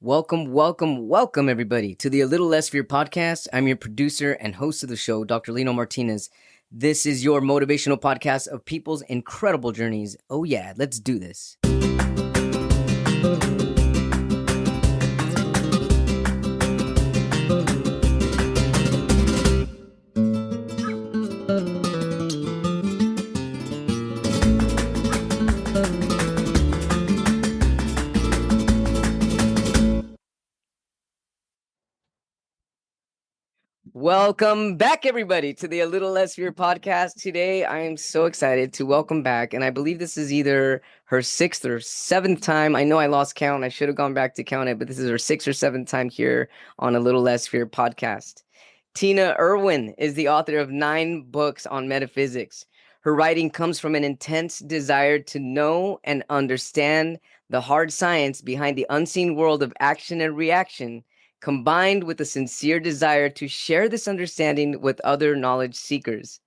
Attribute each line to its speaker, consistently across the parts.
Speaker 1: Welcome, everybody, to the A Little Less Fear podcast. I'm your producer and host of the show, Dr. Lino Martinez. This is your motivational podcast of people's incredible journeys. Oh, yeah, let's do this. Welcome back, everybody, to the A Little Less Fear podcast. Today, I am so excited to welcome back, and I believe this is either her sixth or seventh time. I know I lost count. I should have gone back to count it, but this is her sixth or seventh time here on A Little Less Fear podcast. Tina Erwin is the author of 9 books on metaphysics. Her writing comes from an intense desire to know and understand the hard science behind the unseen world of action and reaction, combined with a sincere desire to share this understanding with other knowledge seekers.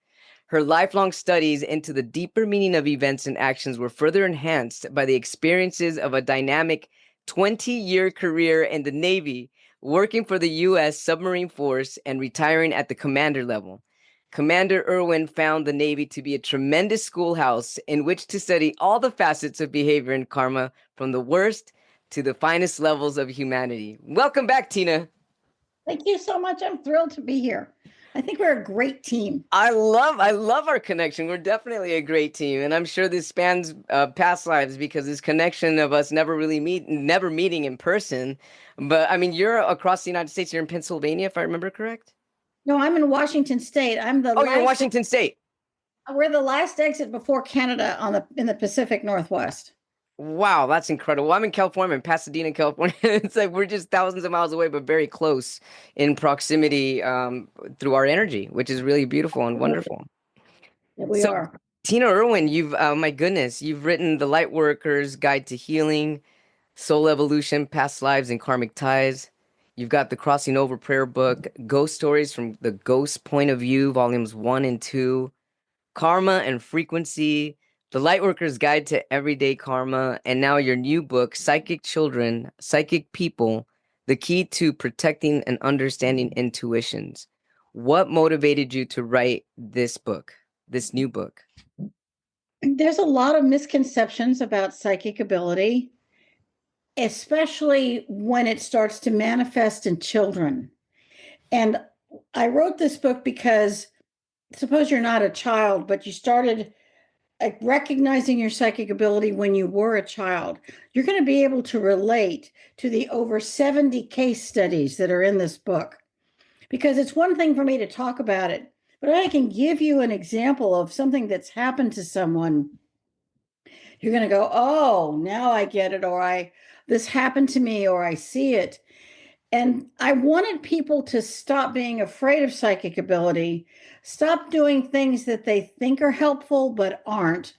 Speaker 1: Her lifelong studies into the deeper meaning of events and actions were further enhanced by the experiences of a dynamic 20-year career in the Navy, working for the U.S. Submarine Force and retiring at the commander level. Commander Erwin found the Navy to be a tremendous schoolhouse in which to study all the facets of behavior and karma, from the worst to the finest levels of humanity. Welcome back, Tina.
Speaker 2: Thank you so much. I'm thrilled to be here. I think we're a great team.
Speaker 1: I love our connection. We're definitely a great team, and I'm sure this spans past lives, because this connection of us never meeting in person. But I mean, you're across the United States. You're in Pennsylvania, if I remember correct.
Speaker 2: No, I'm in Washington State.
Speaker 1: You're in Washington State.
Speaker 2: We're the last exit before Canada in the Pacific Northwest.
Speaker 1: Wow, that's incredible. I'm in California, in Pasadena, California. It's like we're just thousands of miles away, but very close in proximity through our energy, which is really beautiful and wonderful.
Speaker 2: Yeah, we are.
Speaker 1: Tina Erwin, my goodness, you've written The Lightworker's Guide to Healing, Soul Evolution, Past Lives and Karmic Ties. You've got the Crossing Over Prayer book, Ghost Stories from the Ghost Point of View, volumes 1 and 2, Karma and Frequency, The Lightworker's Guide to Everyday Karma, and now your new book, Psychic Children, Psychic People, The Key to Protecting and Understanding Intuitions. What motivated you to write this book, this new book?
Speaker 2: There's a lot of misconceptions about psychic ability, especially when it starts to manifest in children. And I wrote this book because suppose you're not a child, but you started recognizing your psychic ability when you were a child. You're going to be able to relate to the over 70 case studies that are in this book, because it's one thing for me to talk about it, but I can give you an example of something that's happened to someone. You're going to go, oh, now I get it, or this happened to me, or I see it. And I wanted people to stop being afraid of psychic ability, stop doing things that they think are helpful but aren't,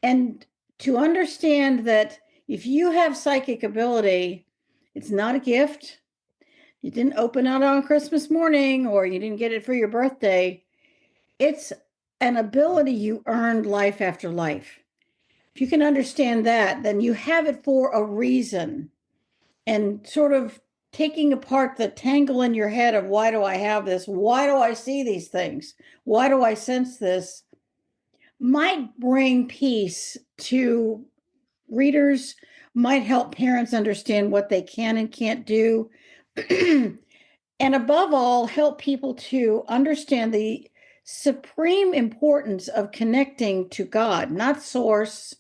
Speaker 2: and to understand that if you have psychic ability, it's not a gift. You didn't open it on Christmas morning, or you didn't get it for your birthday. It's an ability you earned life after life. If you can understand that, then you have it for a reason. And sort of taking apart the tangle in your head of, why do I have this? Why do I see these things? Why do I sense this? Might bring peace to readers, might help parents understand what they can and can't do. And above all, help people to understand the supreme importance of connecting to God, not source,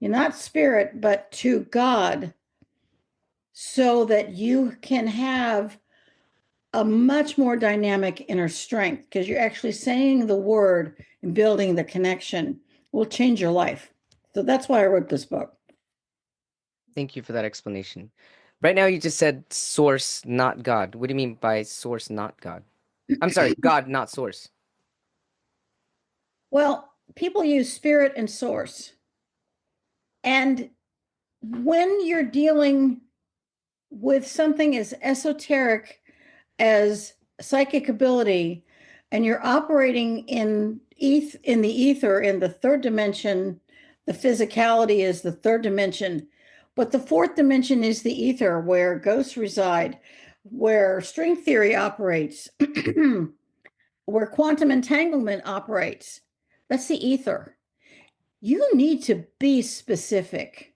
Speaker 2: not spirit, but to God, so that you can have a much more dynamic inner strength, because you're actually saying the word and building the connection will change your life. So that's why I wrote this book.
Speaker 1: Thank you for that explanation. Right now, you just said source, not God. What do you mean by source, not God? I'm sorry, God, not source.
Speaker 2: Well, people use spirit and source. And when you're dealing with something as esoteric as psychic ability, and you're operating in the ether, in the third dimension, the physicality is the third dimension. But the fourth dimension is the ether, where ghosts reside, where string theory operates, where quantum entanglement operates. That's the ether. You need to be specific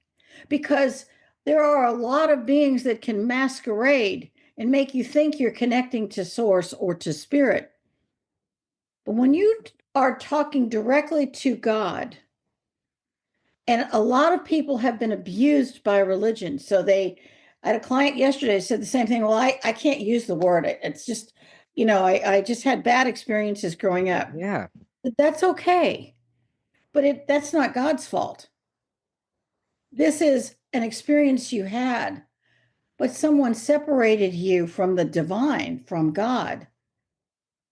Speaker 2: because there are a lot of beings that can masquerade and make you think you're connecting to source or to spirit. But when you are talking directly to God, and a lot of people have been abused by religion. So I had a client yesterday said the same thing. Well, I can't use the word. It's just, I just had bad experiences growing up.
Speaker 1: Yeah.
Speaker 2: But that's okay. But that's not God's fault. This is an experience you had, but someone separated you from the divine, from God.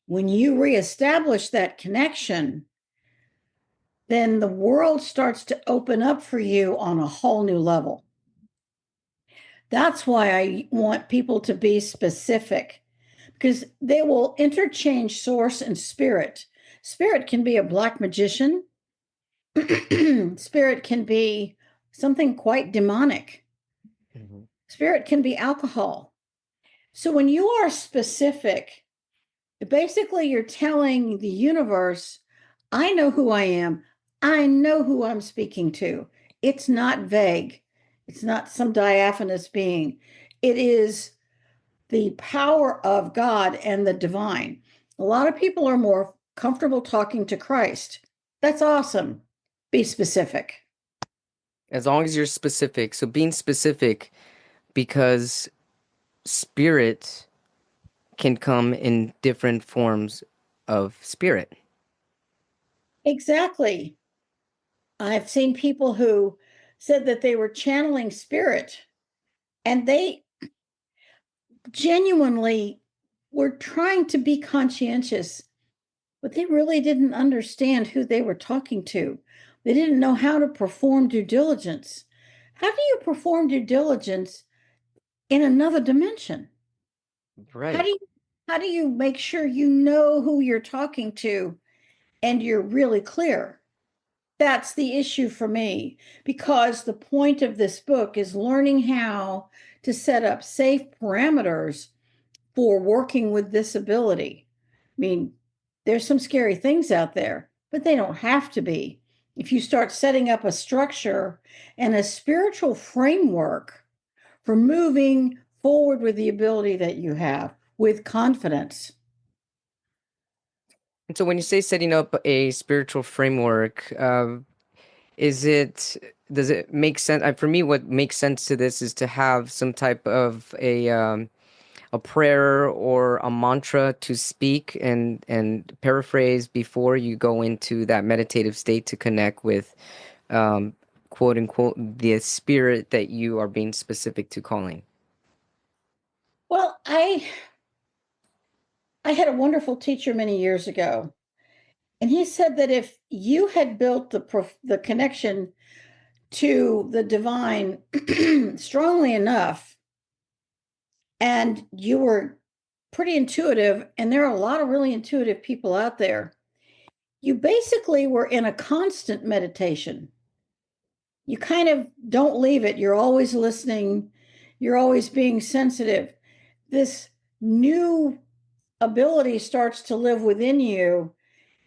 Speaker 2: When you reestablish that connection, then the world starts to open up for you on a whole new level. That's why I want people to be specific because they will interchange source and spirit. Spirit can be a black magician, spirit can be something quite demonic,
Speaker 1: Mhm.
Speaker 2: spirit can be alcohol. So when you are specific, basically you're telling the universe, I know who I am, I know who I'm speaking to. It's not vague, it's not some diaphanous being. It is the power of God and the divine. A lot of people are more comfortable talking to Christ. That's awesome. Be specific.
Speaker 1: As long as you're specific. So being specific because spirit can come in different forms of spirit.
Speaker 2: Exactly. I've seen people who said that they were channeling spirit and they genuinely were trying to be conscientious, but they really didn't understand who they were talking to. They didn't know how to perform due diligence. How do you perform due diligence in another dimension? How do
Speaker 1: Right.
Speaker 2: you how do you make sure you know who you're talking to and you're really clear? That's the issue for me because the point of this book is learning how to set up safe parameters for working with disability. I mean, there's some scary things out there, but they don't have to be. If you start setting up a structure and a spiritual framework for moving forward with the ability that you have with confidence.
Speaker 1: And so when you say setting up a spiritual framework, is it does it make sense? For me, what makes sense to this is to have some type of a prayer or a mantra to speak and paraphrase before you go into that meditative state to connect with um, quote unquote the spirit that you are being specific to calling.
Speaker 2: Well, I had a wonderful teacher many years ago, and he said that if you had built the connection to the divine strongly enough and you were pretty intuitive, and there are a lot of really intuitive people out there, you basically were in a constant meditation. You kind of don't leave it. You're always listening, you're always being sensitive. This new ability starts to live within you,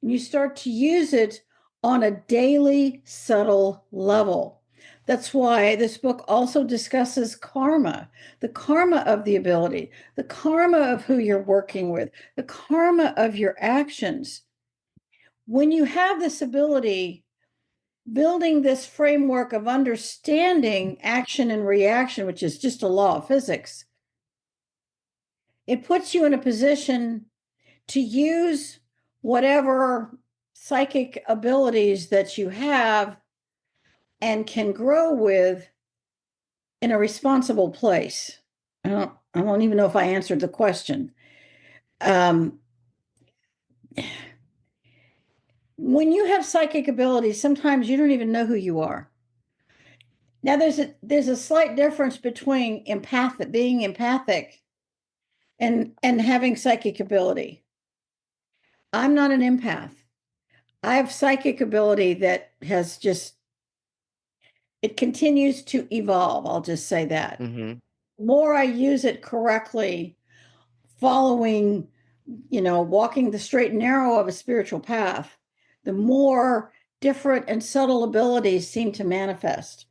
Speaker 2: and you start to use it on a daily, subtle level. That's why this book also discusses karma, the karma of the ability, the karma of who you're working with, the karma of your actions. When you have this ability, building this framework of understanding action and reaction, which is just a law of physics, it puts you in a position to use whatever psychic abilities that you have and can grow with in a responsible place. I don't even know if I answered the question. Um, when you have psychic abilities, sometimes you don't even know who you are. Now there's a slight difference between being empathic and having psychic ability. I'm not an empath. I have psychic ability that has just it continues to evolve. I'll just say that.
Speaker 1: Mm-hmm.
Speaker 2: The more I use it correctly, following, walking the straight and narrow of a spiritual path, the more different and subtle abilities seem to manifest.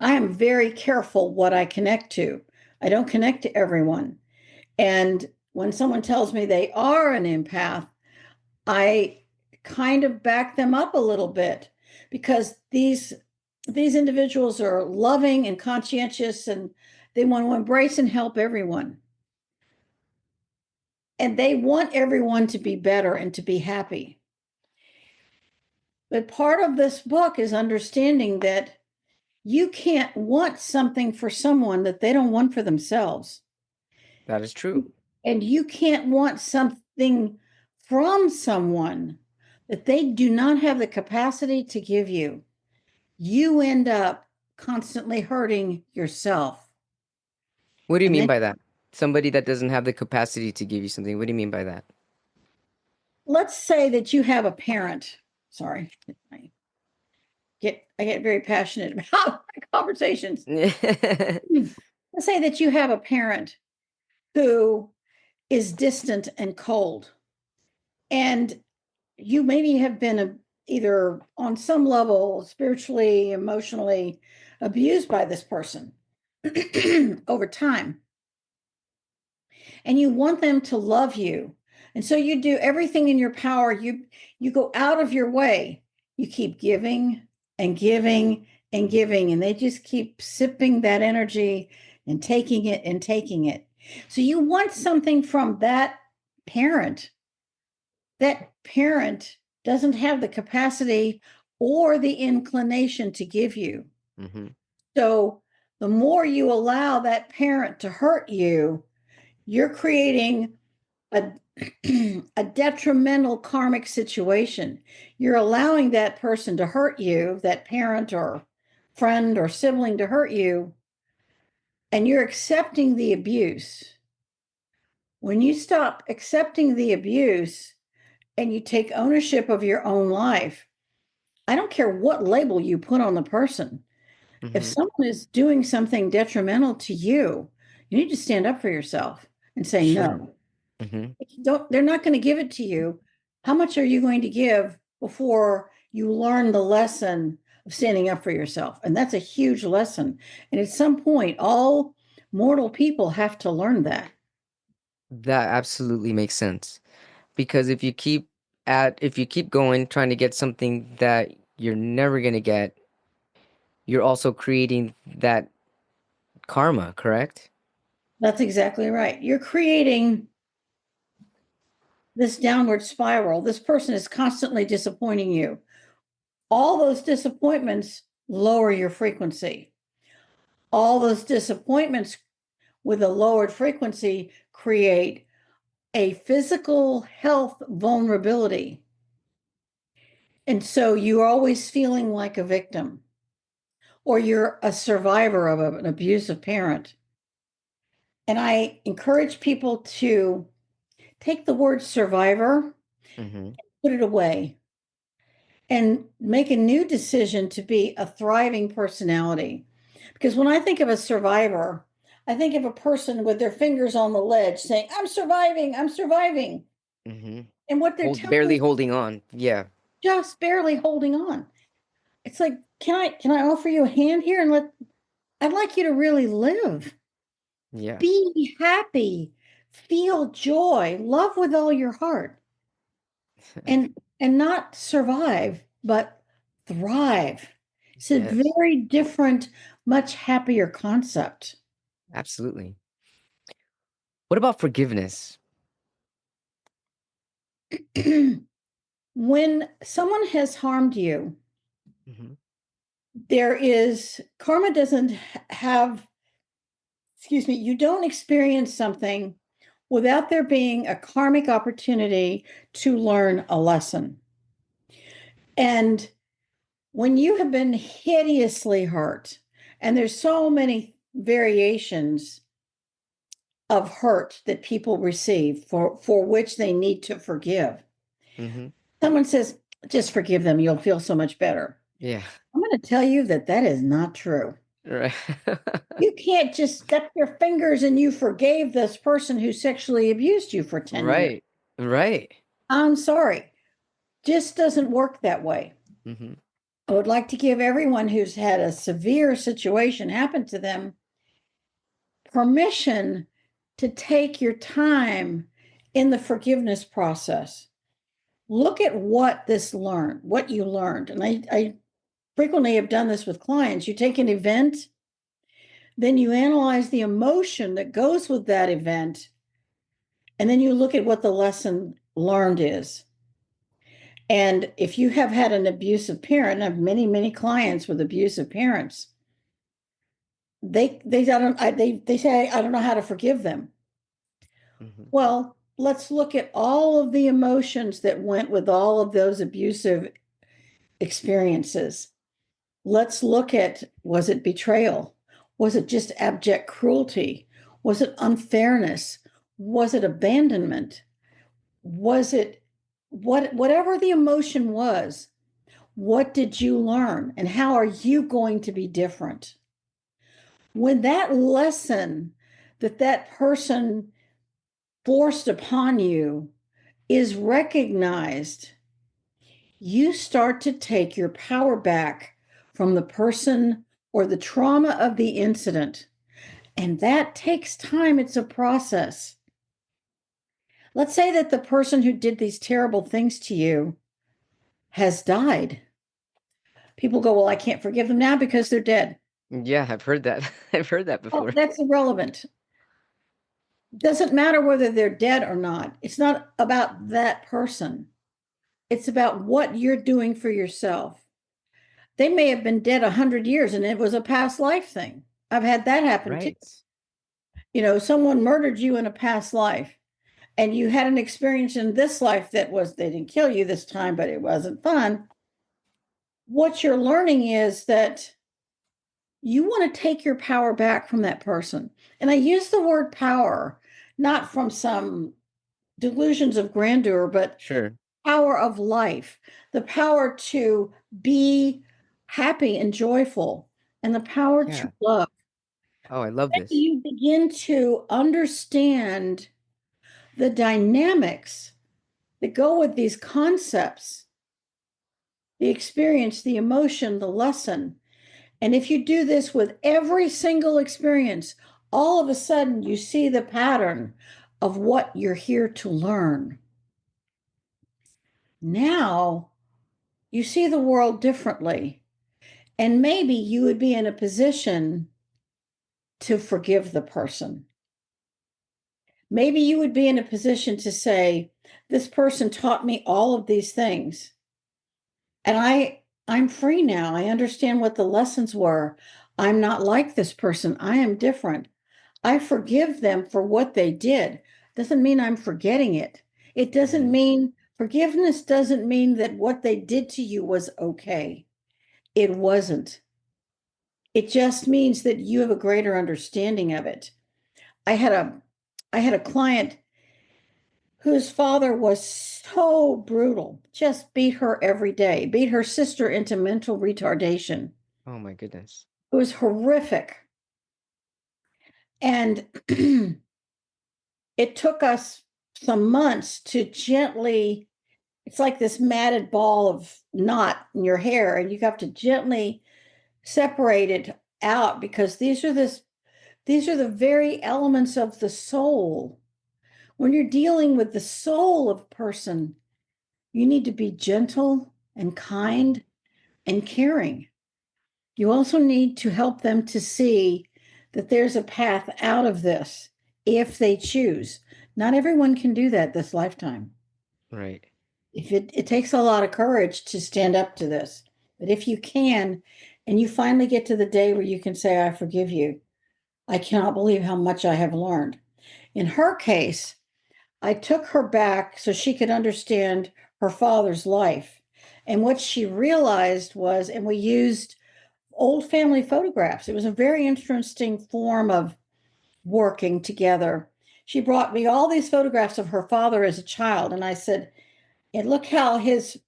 Speaker 2: I am very careful what I connect to. I don't connect to everyone. And when someone tells me they are an empath, I kind of back them up a little bit because these individuals are loving and conscientious and they want to embrace and help everyone. And they want everyone to be better and to be happy. But part of this book is understanding that you can't want something for someone that they don't want for themselves.
Speaker 1: That is true.
Speaker 2: And you can't want something from someone that they do not have the capacity to give you. You end up constantly hurting yourself.
Speaker 1: What do you
Speaker 2: And
Speaker 1: mean
Speaker 2: then
Speaker 1: by that? Somebody that doesn't have the capacity to give you something. What do you mean by that?
Speaker 2: let's say that you have a parent. Sorry, I get very passionate about my conversations. Let's say that you have a parent who is distant and cold, and you maybe have been either on some level spiritually, emotionally abused by this person over time, and you want them to love you, and so you do everything in your power. You go out of your way. You keep giving and giving and giving, and they just keep sipping that energy and taking it and taking it. So you want something from that parent. That parent doesn't have the capacity or the inclination to give you.
Speaker 1: Mm-hmm.
Speaker 2: So the more you allow that parent to hurt you, you're creating a, a detrimental karmic situation. You're allowing that person to hurt you, that parent or friend or sibling to hurt you, and you're accepting the abuse. When you stop accepting the abuse and you take ownership of your own life, I don't care what label you put on the person. If
Speaker 1: Mm-hmm.
Speaker 2: someone is doing something detrimental to you, you need to stand up for yourself and say
Speaker 1: Sure.
Speaker 2: no.
Speaker 1: Mm-hmm.
Speaker 2: They're not going to give it to you. How much are you going to give before you learn the lesson of standing up for yourself? And that's a huge lesson. And at some point, all mortal people have to learn that.
Speaker 1: That absolutely makes sense. Because if you keep going trying to get something that you're never gonna get, you're also creating that karma, correct?
Speaker 2: That's exactly right. You're creating this downward spiral. This person is constantly disappointing you. All those disappointments lower your frequency. All those disappointments with a lowered frequency create a physical health vulnerability. And so you're always feeling like a victim or you're a survivor of an abusive parent. And I encourage people to take the word survivor,
Speaker 1: Mm-hmm.
Speaker 2: put it away, and make a new decision to be a thriving personality. Because when I think of a survivor, I think of a person with their fingers on the ledge saying, I'm surviving, I'm surviving.
Speaker 1: Mm-hmm.
Speaker 2: And what they're telling
Speaker 1: Barely
Speaker 2: you,
Speaker 1: holding on. Yeah.
Speaker 2: just barely holding on. It's like, can I offer you a hand here and I'd like you to really live.
Speaker 1: Yeah.
Speaker 2: Be happy, feel joy, love with all your heart. And not survive, but thrive. It's a
Speaker 1: Yes.
Speaker 2: very different, much happier concept.
Speaker 1: Absolutely. What about forgiveness?
Speaker 2: When someone has harmed you,
Speaker 1: Mm-hmm.
Speaker 2: there is karma doesn't have, excuse me, you don't experience something without there being a karmic opportunity to learn a lesson. And when you have been hideously hurt, and there's so many variations of hurt that people receive for which they need to forgive.
Speaker 1: Mm-hmm.
Speaker 2: Someone says, just forgive them, you'll feel so much better.
Speaker 1: Yeah.
Speaker 2: I'm going to tell you that that is not true.
Speaker 1: Right.
Speaker 2: You can't just step your fingers and you forgave this person who sexually abused you for 10 years.
Speaker 1: Right. Right.
Speaker 2: I'm sorry. Just doesn't work that way.
Speaker 1: Hmm.
Speaker 2: I would like to give everyone who's had a severe situation happen to them permission to take your time in the forgiveness process. Look at what you learned. And I frequently have done this with clients. You take an event, then you analyze the emotion that goes with that event, and then you look at what the lesson learned is. And if you have had an abusive parent, I have many clients with abusive parents. They say I don't know how to forgive them.
Speaker 1: Hmm.
Speaker 2: Well, let's look at all of the emotions that went with all of those abusive experiences. Let's look at, was it betrayal? Was it just abject cruelty? Was it unfairness? Was it abandonment? Was it whatever the emotion was, what did you learn and how are you going to be different? When that lesson that person forced upon you is recognized, you start to take your power back from the person or the trauma of the incident. And that takes time. It's a process. Let's say that the person who did these terrible things to you has died. People go, well, I can't forgive them now because they're dead.
Speaker 1: Yeah, I've heard that. I've heard that
Speaker 2: Well,
Speaker 1: before.
Speaker 2: that's irrelevant. Doesn't matter whether they're dead or not. It's not about that person. It's about what you're doing for yourself. They may have been dead 100 years and it was a past life thing. I've had that happen too.
Speaker 1: Right.
Speaker 2: Someone murdered you in a past life and you had an experience in this life that was, they didn't kill you this time, but it wasn't fun. What you're learning is that you want to take your power back from that person. And I use the word power, not from some delusions of grandeur, but
Speaker 1: Sure.
Speaker 2: power of life, the power to be happy and joyful, and the power to
Speaker 1: Yeah.
Speaker 2: love.
Speaker 1: Oh, I love this.
Speaker 2: You begin to understand the dynamics that go with these concepts, the experience, the emotion, the lesson. And if you do this with every single experience, all of a sudden you see the pattern of what you're here to learn. Now you see the world differently. And maybe you would be in a position to forgive the person. Maybe you would be in a position to say, this person taught me all of these things. And I'm free now. I understand what the lessons were. I'm not like this person. I am different. I forgive them for what they did. Doesn't mean I'm forgetting it. It doesn't
Speaker 1: Hmm.
Speaker 2: mean forgiveness doesn't mean that what they did to you was okay. It wasn't. It just means that you have a greater understanding of it. I had a I had a client whose father was so brutal, just beat her every day, beat her sister into mental retardation.
Speaker 1: Oh my goodness.
Speaker 2: It was horrific. And it took us some months to gently, it's like this matted ball of knot in your hair, and you have to gently separate it out because these are the very elements of the soul. When you're dealing with the soul of a person, you need to be gentle and kind and caring. You also need to help them to see that there's a path out of this if they choose. Not everyone can do that this lifetime.
Speaker 1: Right.
Speaker 2: If it takes a lot of courage to stand up to this, but if you can, and you finally get to the day where you can say, I forgive you, I cannot believe how much I have learned. In her case, I took her back so she could understand her father's life. And what she realized was, and we used old family photographs. It was a very interesting form of working together. She brought me all these photographs of her father as a child, and I said, and look how his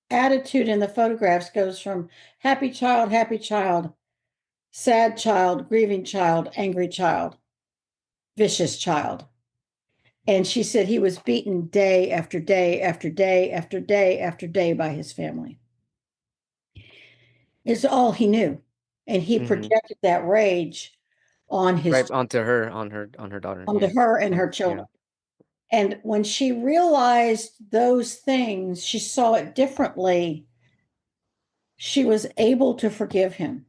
Speaker 2: attitude in the photographs goes from happy child, sad child, grieving child, angry child, vicious child. And she said he was beaten day after day after day after day after day by his family. It's all he knew. And he
Speaker 1: Mm-hmm.
Speaker 2: projected that rage on
Speaker 1: Right
Speaker 2: his
Speaker 1: onto her, on her daughter.
Speaker 2: onto
Speaker 1: Yeah.
Speaker 2: her and her
Speaker 1: Yeah.
Speaker 2: children. And when she realized those things, she saw it differently. She was able to forgive him.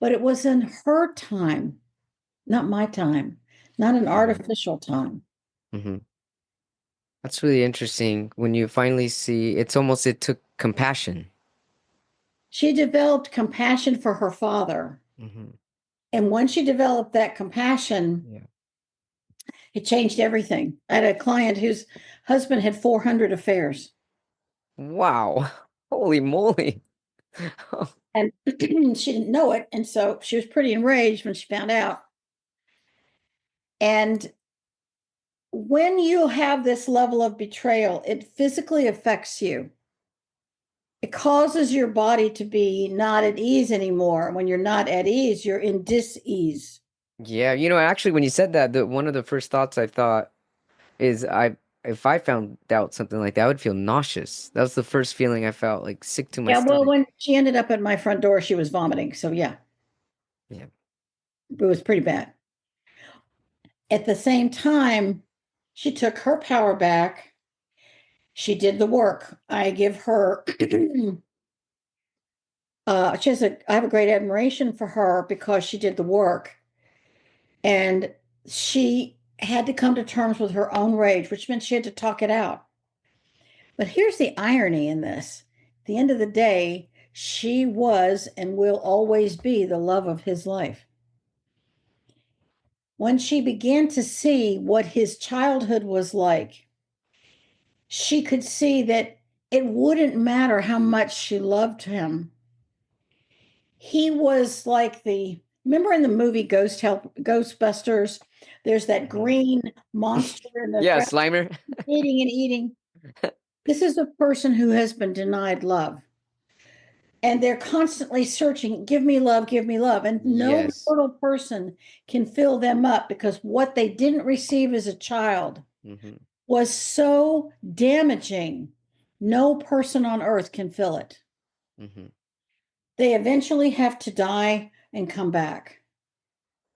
Speaker 2: But it was in her time, not my time, not an
Speaker 1: Mm-hmm.
Speaker 2: artificial time.
Speaker 1: Mm-hmm. That's really interesting when you finally see it's almost it took compassion.
Speaker 2: She developed compassion for her father.
Speaker 1: Mm-hmm.
Speaker 2: And when she developed that compassion,
Speaker 1: Yeah.
Speaker 2: it changed everything. I had a client whose husband had 400 affairs,
Speaker 1: Wow. Holy moly.
Speaker 2: and she didn't know it. And so she was pretty enraged when she found out. And when you have this level of betrayal, it physically affects you. It causes your body to be not at ease anymore. When you're not at ease, you're in dis-ease.
Speaker 1: Yeah, actually when you said that, the one of the first thoughts I thought is I if I found out something like that, I would feel nauseous. That was the first feeling I felt, like sick to my
Speaker 2: Yeah, well,
Speaker 1: stomach.
Speaker 2: when she ended up at my front door, she was vomiting. So, yeah,
Speaker 1: Yeah.
Speaker 2: it was pretty bad. At the same time, she took her power back. She did the work. I give her, I have a great admiration for her because she did the work. And she had to come to terms with her own rage, which meant she had to talk it out. But here's the irony in this. At the end of the day, she was and will always be the love of his life. When she began to see what his childhood was like, she could see that it wouldn't matter how much she loved him. He was like remember in the movie Ghostbusters, there's that
Speaker 1: Mhm.
Speaker 2: green monster in the
Speaker 1: Yeah,
Speaker 2: ground
Speaker 1: Slimer.
Speaker 2: eating and eating. This is a person who has been denied love. And they're constantly searching, give me love, give me love. And no
Speaker 1: Yes.
Speaker 2: mortal person can fill them up because what they didn't receive as a child
Speaker 1: Hmm.
Speaker 2: was so damaging. No person on earth can fill it.
Speaker 1: Hmm.
Speaker 2: They eventually have to die and come back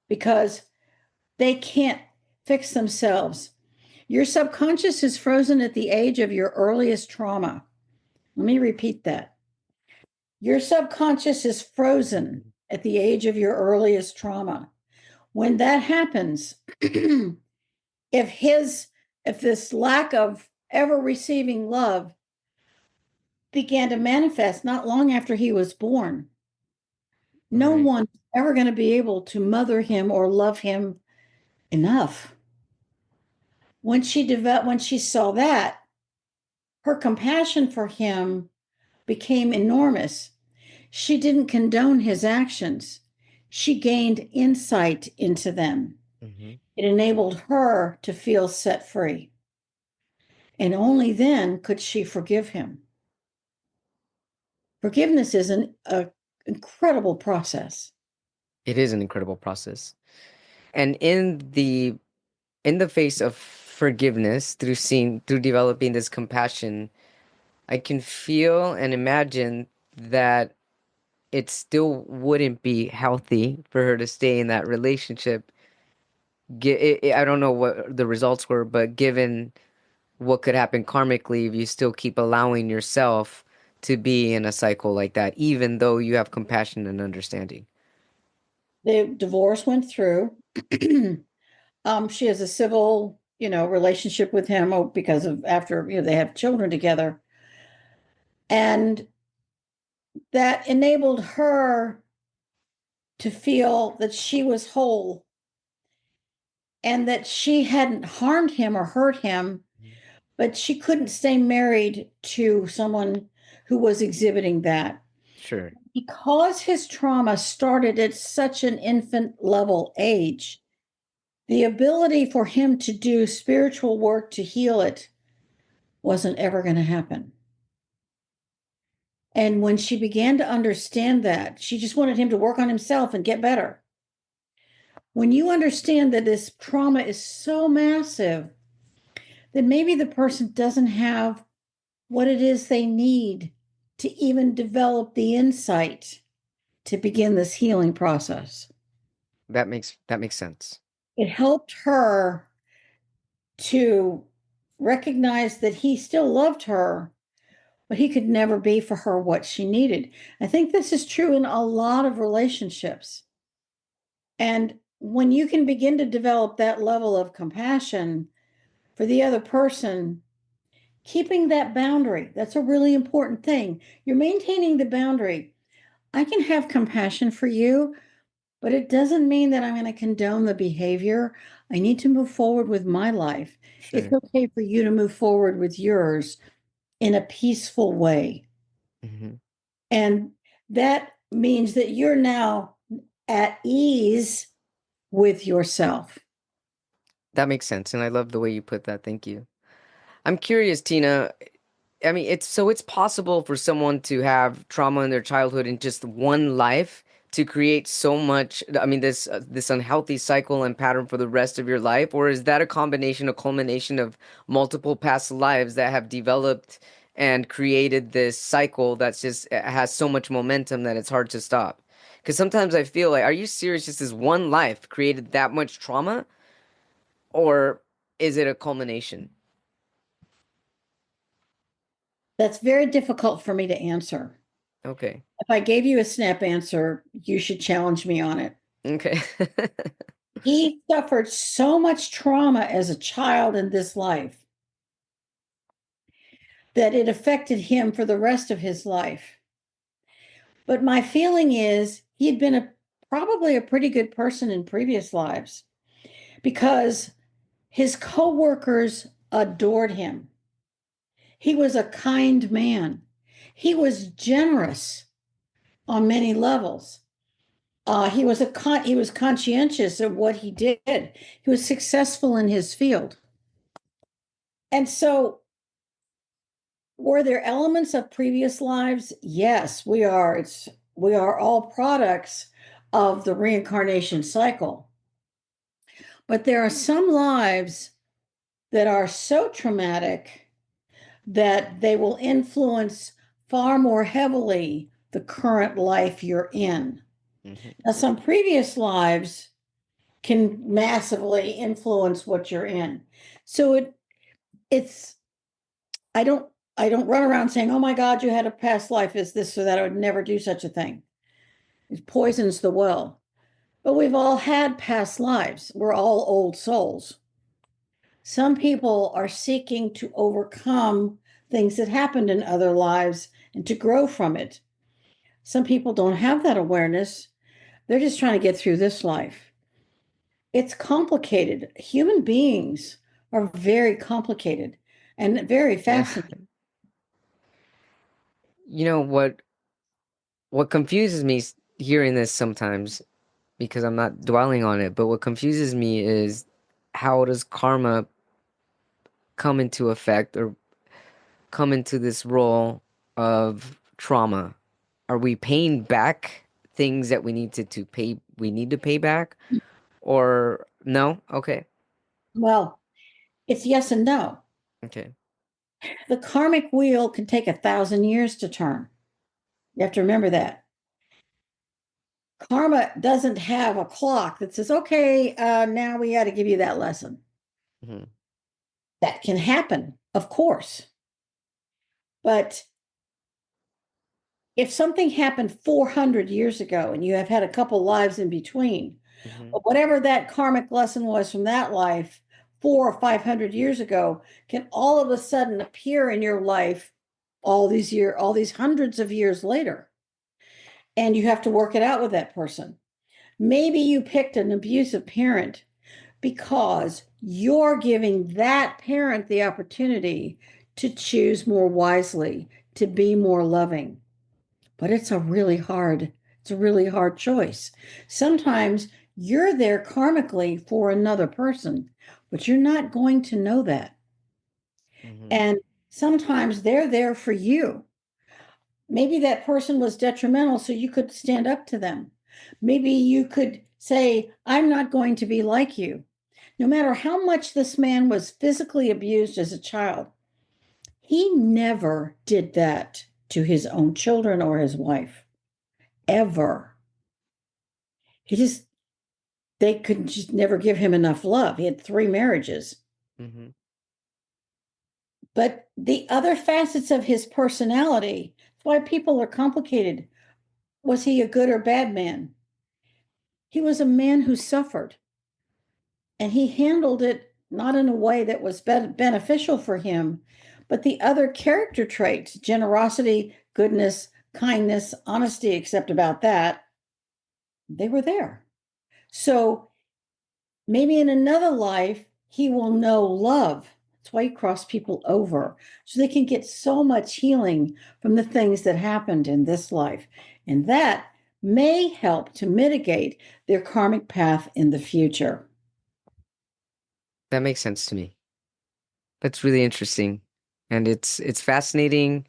Speaker 2: because they can't fix themselves. Your subconscious is frozen at the age of your earliest trauma. Let me repeat that. Your subconscious is frozen
Speaker 1: Hmm.
Speaker 2: at the age of your earliest trauma. When that happens, if his if this lack of ever receiving love began to manifest not long after he was born, no
Speaker 1: Right.
Speaker 2: one's ever going to be able to mother him or love him enough. When she saw that, her compassion for him became enormous. She didn't condone his actions. She gained insight into them.
Speaker 1: Hmm.
Speaker 2: It enabled her to feel set free. And only then could she forgive him. Forgiveness is an incredible process.
Speaker 1: It is an incredible process. And in the face of forgiveness, through developing this compassion, I can feel and imagine that it still wouldn't be healthy for her to stay in that relationship. I don't know what the results were, but given what could happen karmically if you still keep allowing yourself to be in a cycle like that, even though you have compassion and understanding.
Speaker 2: The divorce went through. She has a civil, relationship with him because of after, they have children together. And that enabled her to feel that she was whole and that she hadn't harmed him or hurt him, but she couldn't stay married to someone who was exhibiting that.
Speaker 1: Sure.
Speaker 2: Because his trauma started at such an infant level age, the ability for him to do spiritual work to heal it wasn't ever going to happen. And when she began to understand that, she just wanted him to work on himself and get better. When you understand that this trauma is so massive, then maybe the person doesn't have what it is they need to even develop the insight to begin this healing process.
Speaker 1: That makes sense.
Speaker 2: It helped her to recognize that he still loved her, but he could never be for her what she needed. I think this is true in a lot of relationships. And when you can begin to develop that level of compassion for the other person, keeping that boundary, that's a really important thing. You're maintaining the boundary. I can have compassion for you, but it doesn't mean that I'm going to condone the behavior. I need to move forward with my life. It's
Speaker 1: Sure.
Speaker 2: okay for you to move forward with yours in a peaceful way.
Speaker 1: Hmm.
Speaker 2: And that means that you're now at ease with yourself.
Speaker 1: That makes sense, and I love the way you put that. Thank you. I'm curious, Tina. I mean, it's possible for someone to have trauma in their childhood in just one life to create so much, I mean, this unhealthy cycle and pattern for the rest of your life, or is that a combination, a culmination of multiple past lives that have developed and created this cycle that's just has so much momentum that it's hard to stop? Because sometimes I feel like, are you serious? Just this one life created that much trauma, or is it a culmination?
Speaker 2: That's very difficult for me to answer.
Speaker 1: Okay.
Speaker 2: If I gave you a snap answer, you should challenge me on it.
Speaker 1: Okay.
Speaker 2: He suffered so much trauma as a child in this life that it affected him for the rest of his life. But my feeling is he had been probably a pretty good person in previous lives because his coworkers adored him. He was a kind man. He was generous on many levels. He was conscientious of what he did. He was successful in his field. And so, were there elements of previous lives? Yes, we are. We are all products of the reincarnation cycle. But there are some lives that are so traumatic that they will influence far more heavily the current life you're in.
Speaker 1: Hmm.
Speaker 2: Now, some previous lives can massively influence what you're in. So it's I don't I don't run around saying, "Oh my God, you had a past life as this or that." I would never do such a thing. It poisons the well. But we've all had past lives. We're all old souls. Some people are seeking to overcome things that happened in other lives and to grow from it. Some people don't have that awareness. They're just trying to get through this life. It's complicated. Human beings are very complicated and very
Speaker 1: Yeah.
Speaker 2: fascinating.
Speaker 1: You know what confuses me hearing this sometimes because I'm not dwelling on it, but what confuses me is how does karma come into effect or come into this role of trauma? Are we paying back things that we need to pay back or no? Okay.
Speaker 2: Well, it's yes and no.
Speaker 1: Okay.
Speaker 2: The karmic wheel can take 1,000 years to turn. You have to remember that. Karma doesn't have a clock that says, okay, now we got to give you that lesson.
Speaker 1: Hmm.
Speaker 2: That can happen, of course. But if something happened 400 years ago and you have had a couple lives in between,
Speaker 1: Hmm.
Speaker 2: but whatever that karmic lesson was from that life 400 or 500 years ago can all of a sudden appear in your life all these hundreds of years later. And you have to work it out with that person. Maybe you picked an abusive parent because you're giving that parent the opportunity to choose more wisely, to be more loving. But it's a really hard choice. Sometimes you're there karmically for another person, but you're not going to know that.
Speaker 1: Hmm.
Speaker 2: And sometimes they're there for you. Maybe that person was detrimental, so you could stand up to them. Maybe you could say, I'm not going to be like you. No matter how much this man was physically abused as a child, he never did that to his own children or his wife, ever. He just, they could just never give him enough love. He had 3 marriages.
Speaker 1: Hmm.
Speaker 2: But the other facets of his personality, that's why people are complicated. Was he a good or bad man? He was a man who suffered, and he handled it not in a way that was beneficial for him, but the other character traits, generosity, goodness, kindness, honesty, except about that, they were there. So maybe in another life, he will know love. That's why he crossed people over, so they can get so much healing from the things that happened in this life. And that may help to mitigate their karmic path in the future.
Speaker 1: That makes sense to me. That's really interesting. And it's fascinating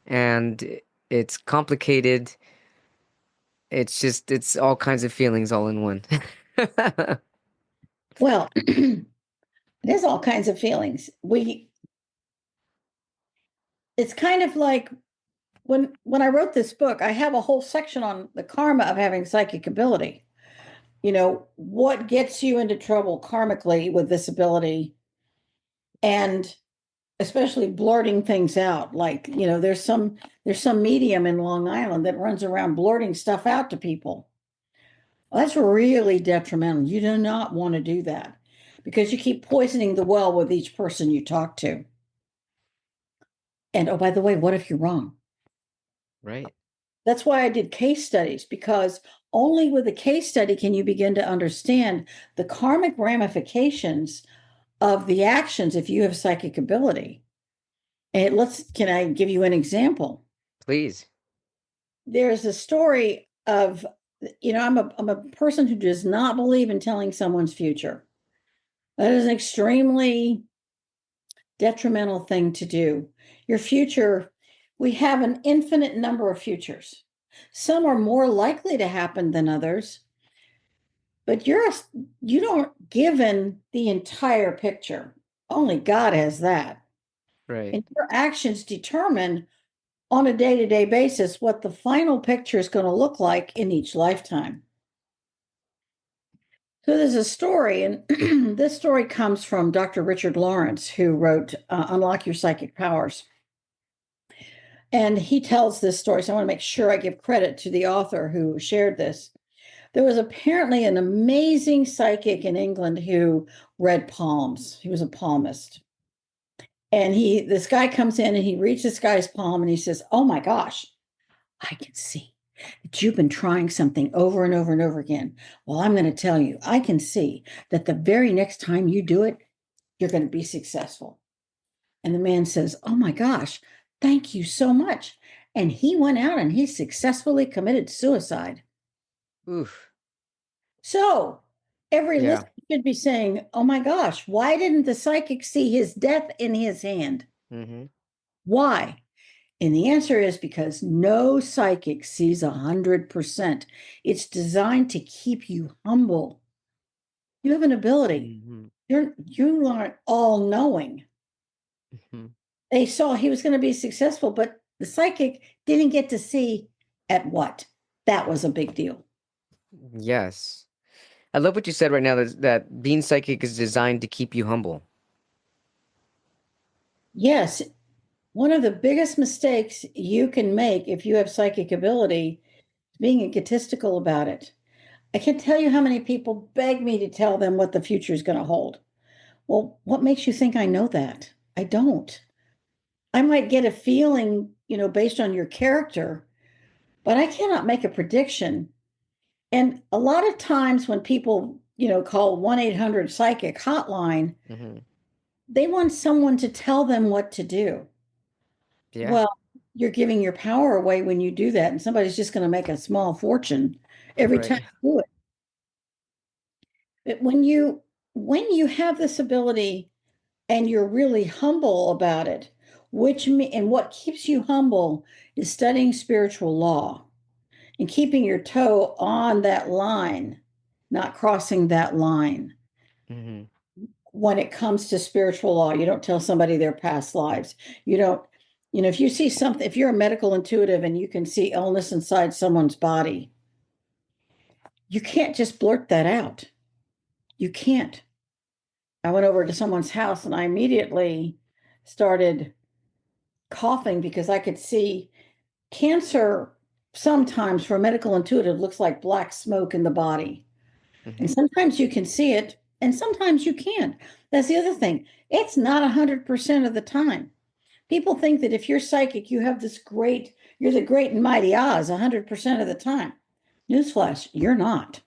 Speaker 1: and it's complicated. It's just it's all kinds of feelings all in one.
Speaker 2: Well, there's all kinds of feelings. It's kind of like when I wrote this book, I have a whole section on the karma of having psychic ability. What gets you into trouble karmically with this ability, and especially blurting things out. Like, there's some medium in Long Island that runs around blurting stuff out to people. Well, that's really detrimental. You do not want to do that because you keep poisoning the well with each person you talk to. And oh, by the way, what if you're wrong?
Speaker 1: Right.
Speaker 2: That's why I did case studies, because only with a case study can you begin to understand the karmic ramifications of the actions if you have psychic ability. And can I give you an example?
Speaker 1: Please.
Speaker 2: There's a story of, I'm a person who does not believe in telling someone's future. That is an extremely detrimental thing to do. Your future, we have an infinite number of futures. Some are more likely to happen than others, but you don't given the entire picture. Only God has that.
Speaker 1: Right.
Speaker 2: And your actions determine on a day-to-day basis what the final picture is going to look like in each lifetime. So there's a story, and this story comes from Dr. Richard Lawrence, who wrote Unlock Your Psychic Powers. And he tells this story. So I want to make sure I give credit to the author who shared this. There was apparently an amazing psychic in England who read palms. He was a palmist. And this guy comes in and he reads this guy's palm and he says, "Oh my gosh, I can see that you've been trying something over and over and over again. Well, I'm going to tell you, I can see that the very next time you do it, you're going to be successful." And the man says, "Oh my gosh, thank you so much." And he went out and he successfully committed suicide.
Speaker 1: Oof.
Speaker 2: So every
Speaker 1: Yeah.
Speaker 2: listener should be saying, "Oh my gosh, why didn't the psychic see his death in his hand?
Speaker 1: Hmm.
Speaker 2: Why?" And the answer is because no psychic sees 100%. It's designed to keep you humble. You have an ability.
Speaker 1: Hmm.
Speaker 2: You aren't all knowing.
Speaker 1: Hmm.
Speaker 2: They saw he was going to be successful, but the psychic didn't get to see at what. That was a big deal.
Speaker 1: Yes. I love what you said right now that being psychic is designed to keep you humble.
Speaker 2: Yes, one of the biggest mistakes you can make if you have psychic ability is being egotistical about it. I can't tell you how many people beg me to tell them what the future is going to hold. Well, what makes you think I know that? I don't. I might get a feeling, based on your character, but I cannot make a prediction. And a lot of times when people, call 1-800 psychic hotline,
Speaker 1: Hmm.
Speaker 2: they want someone to tell them what to do.
Speaker 1: Yeah.
Speaker 2: Well, you're giving your power away when you do that, and somebody's just going to make a small fortune every time
Speaker 1: Right.
Speaker 2: you do it. But when you have this ability and you're really humble about it, and what keeps you humble is studying spiritual law and keeping your toe on that line, not crossing that line.
Speaker 1: Hmm.
Speaker 2: When it comes to spiritual law, you don't tell somebody their past lives. You don't, if you see something, if you're a medical intuitive and you can see illness inside someone's body, you can't just blurt that out. You can't. I went over to someone's house and I immediately started coughing because I could see cancer sometimes for a medical intuitive looks like black smoke in the body. And
Speaker 1: Hmm.
Speaker 2: sometimes you can see it and sometimes you can't. That's the other thing. It's not 100% of the time. People think that if you're psychic, you're the great and mighty Oz 100% of the time. Newsflash, you're not.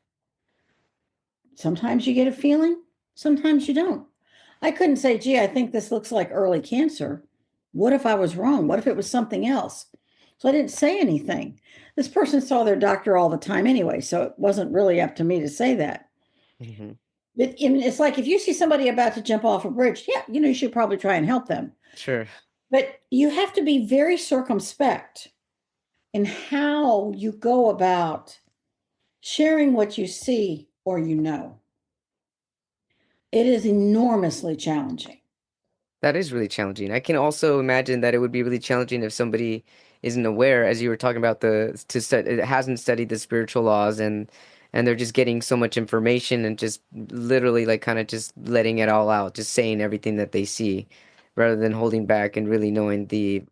Speaker 2: Sometimes you get a feeling, sometimes you don't. I couldn't say, gee, I think this looks like early cancer. What if I was wrong? What if it was something else? So I didn't say anything. This person saw their doctor all the time anyway, so it wasn't really up to me to say that.
Speaker 1: Hmm.
Speaker 2: But it's like if you see somebody about to jump off a bridge, yeah, you should probably try and help them.
Speaker 1: Sure.
Speaker 2: But you have to be very circumspect in how you go about sharing what you see or you know. It is enormously challenging.
Speaker 1: That is really challenging. I can also imagine that it would be really challenging if somebody isn't aware, as you were talking about it hasn't studied the spiritual laws, and they're just getting so much information and just literally like kind of just letting it all out, just saying everything that they see, rather than holding back and really knowing the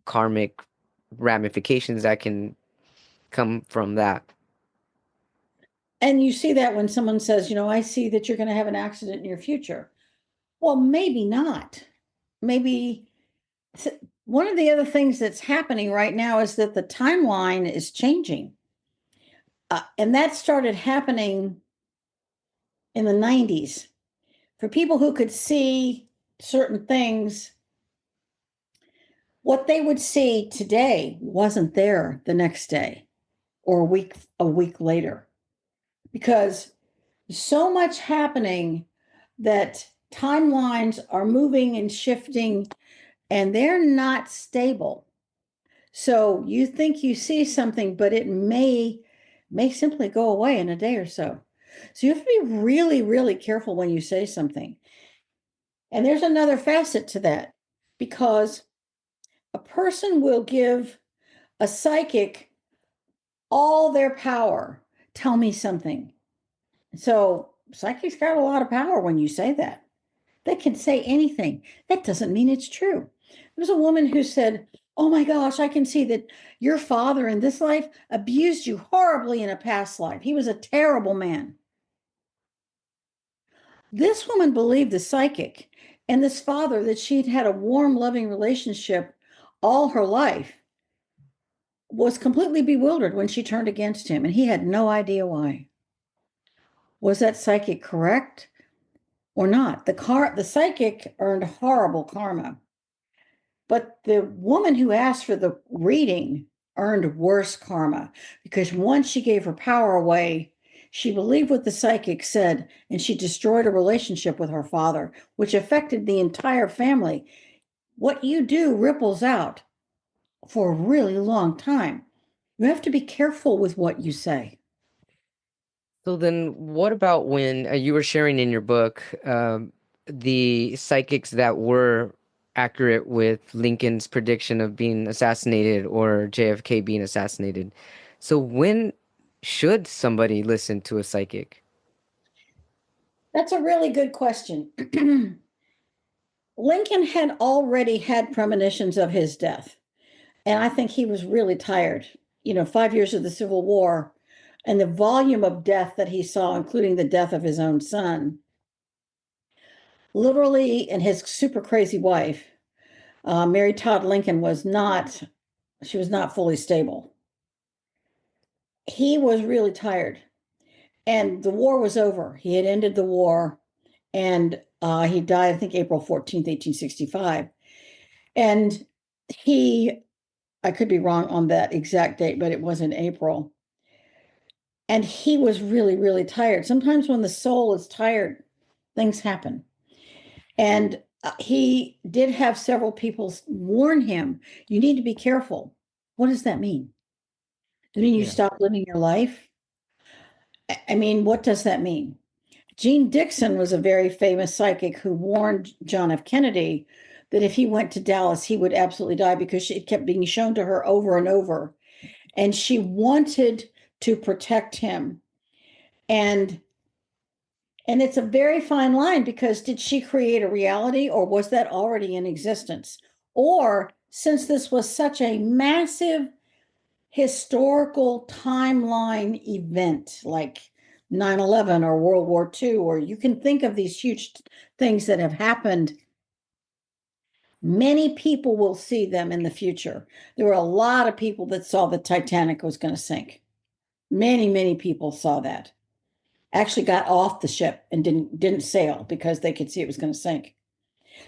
Speaker 1: karmic ramifications that can come from that.
Speaker 2: And you see that when someone says, I see that you're going to have an accident in your future. Well, maybe not. Maybe one of the other things that's happening right now is that the timeline is changing. And that started happening in the 90s. For people who could see certain things, what they would see today wasn't there the next day or a week later because so much happening that timelines are moving and shifting and they're not stable. So you think you see something, but it may simply go away in a day or so. So you have to be really, really careful when you say something. And there's another facet to that because a person will give a psychic all their power. Tell me something. So psychics got a lot of power when you say that. They can say anything. That doesn't mean it's true. There was a woman who said, oh my gosh, I can see that your father in this life abused you horribly in a past life. He was a terrible man. This woman believed the psychic and this father that she'd had a warm, loving relationship all her life was completely bewildered when she turned against him, and he had no idea why. Was that psychic correct or not? The psychic earned horrible karma, but the woman who asked for the reading earned worse karma because once she gave her power away, she believed what the psychic said, and she destroyed a relationship with her father, which affected the entire family. What you do ripples out for a really long time. You have to be careful with what you say.
Speaker 1: So then, what about when you were sharing in your book the psychics that were accurate with Lincoln's prediction of being assassinated or JFK being assassinated? So when should somebody listen to a psychic?
Speaker 2: That's a really good question. Lincoln had already had premonitions of his death, and I think he was really tired. 5 years of the Civil War and the volume of death that he saw, including the death of his own son, literally, and his super crazy wife, Mary Todd Lincoln, she was not fully stable. He was really tired, and the war was over. He had ended the war, and he died, I think, April 14th, 1865. And I could be wrong on that exact date, but it was in April. And he was really, really tired. Sometimes when the soul is tired, things happen. And he did have several people warn him, you need to be careful. What does that mean? Does it mean you
Speaker 1: Yeah.
Speaker 2: stop living your life? I mean, what does that mean? Gene Dixon was a very famous psychic who warned John F. Kennedy that if he went to Dallas, he would absolutely die because it kept being shown to her over and over. And she wanted to protect him. And and it's a very fine line because did she create a reality or was that already in existence? Or since this was such a massive historical timeline event like 9/11 or World War II, or you can think of these huge things that have happened. Many people will see them in the future. There were a lot of people that saw the Titanic was going to sink. Many people saw that. Actually got off the ship and didn't sail because they could see it was going to sink.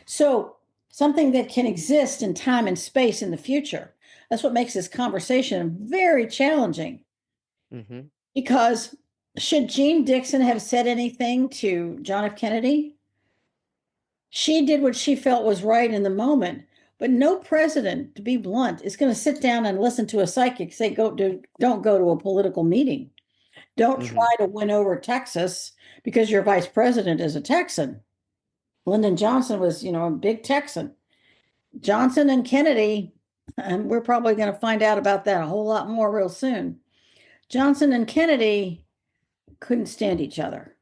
Speaker 2: So something that can exist in time and space in the future. That's what makes this conversation very challenging.
Speaker 1: Mm-hmm.
Speaker 2: Because should Jean Dixon have said anything to John F. Kennedy? She did what she felt was right in the moment. But no president, to be blunt, is going to sit down and listen to a psychic say, don't go to a political meeting. Don't
Speaker 1: Mm-hmm.
Speaker 2: try to win over Texas because your vice president is a Texan. Lyndon Johnson was, a big Texan. Johnson and Kennedy, and we're probably going to find out about that a whole lot more real soon. Johnson and Kennedy couldn't stand each other,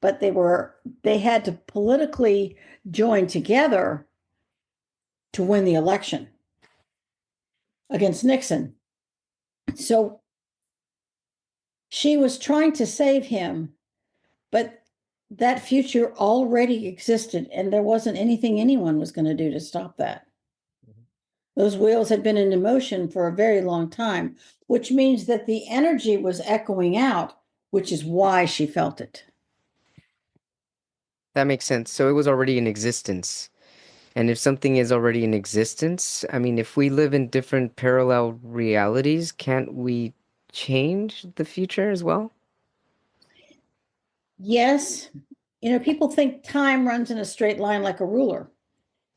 Speaker 2: but they had to politically join together to win the election against Nixon. So she was trying to save him, but that future already existed and there wasn't anything anyone was going to do to stop that. Those wheels had been in motion for a very long time, which means that the energy was echoing out, which is why she felt it.
Speaker 1: That makes sense. So it was already in existence. And if something is already in existence, I mean, if we live in different parallel realities, can't we change the future as well?
Speaker 2: Yes, people think time runs in a straight line like a ruler,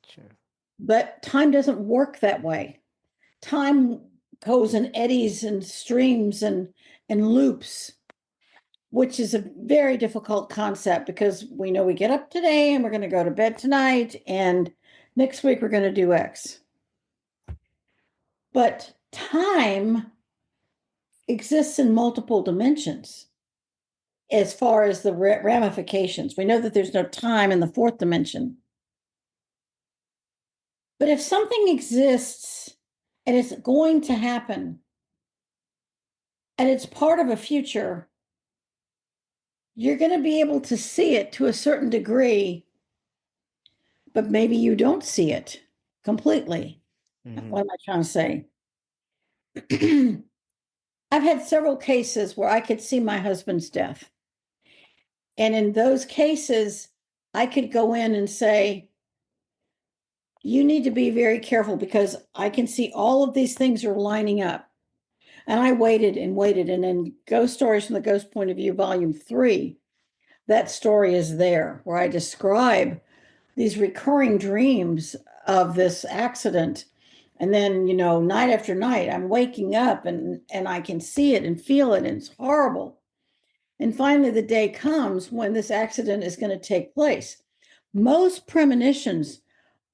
Speaker 1: Sure.
Speaker 2: but time doesn't work that way. Time goes in eddies and streams and loops, which is a very difficult concept because we know we get up today and we're going to go to bed tonight and next week we're going to do X. But time exists in multiple dimensions as far as the ramifications. We know that there's no time in the fourth dimension. But if something exists and it's going to happen and it's part of a future, you're going to be able to see it to a certain degree, but maybe you don't see it completely.
Speaker 1: Hmm.
Speaker 2: What am I trying to say? I've had several cases where I could see my husband's death. And in those cases, I could go in and say, you need to be very careful because I can see all of these things are lining up. And I waited and waited. And in Ghost Stories from the Ghost Point of View, Volume 3, that story is there where I describe these recurring dreams of this accident. And then, night after night, I'm waking up and I can see it and feel it, and it's horrible. And finally, the day comes when this accident is going to take place. Most premonitions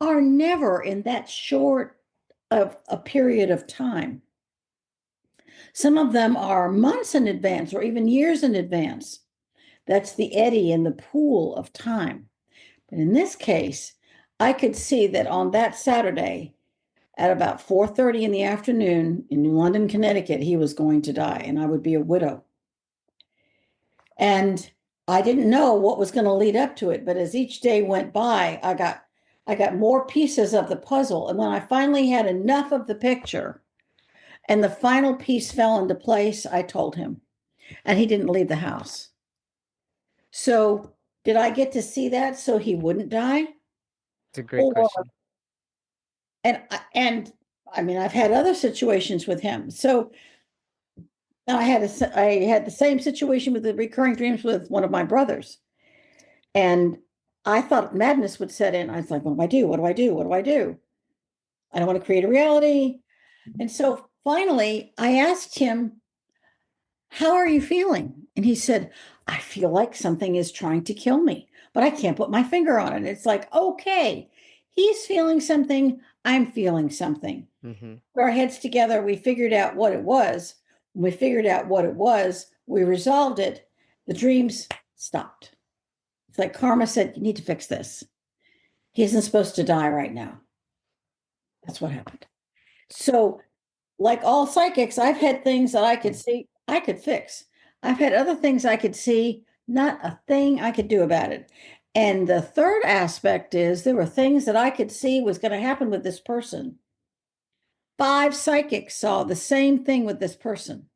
Speaker 2: are never in that short of a period of time. Some of them are months in advance or even years in advance. That's the eddy in the pool of time. But in this case, I could see that on that Saturday at about 4:30 in the afternoon in New London, Connecticut, he was going to die and I would be a widow. And I didn't know what was going to lead up to it, but as each day went by, I got more pieces of the puzzle. And when I finally had enough of the picture and the final piece fell into place, I told him, and he didn't leave the house. So, did I get to see that so he wouldn't die?
Speaker 1: It's a great
Speaker 2: Or
Speaker 1: question.
Speaker 2: and I mean, I've had other situations with him. So I had the same situation with the recurring dreams with one of my brothers, and I thought madness would set in. I was like, what do I do? What do I do? What do I do? I don't want to create a reality. And so finally, I asked him, how are you feeling? And he said, I feel like something is trying to kill me, but I can't put my finger on it. It's like, okay, he's feeling something. I'm feeling something.
Speaker 1: Mm-hmm.
Speaker 2: Put our heads together. We figured out what it was. When we figured out what it was, we resolved it. The dreams stopped. It's like karma said, you need to fix this. He isn't supposed to die right now. That's what happened. So, like all psychics, I've had things that I could see I could fix. I've had other things I could see, not a thing I could do about it. And the third aspect is there were things that I could see was going to happen with this person. 5 psychics saw the same thing with this person.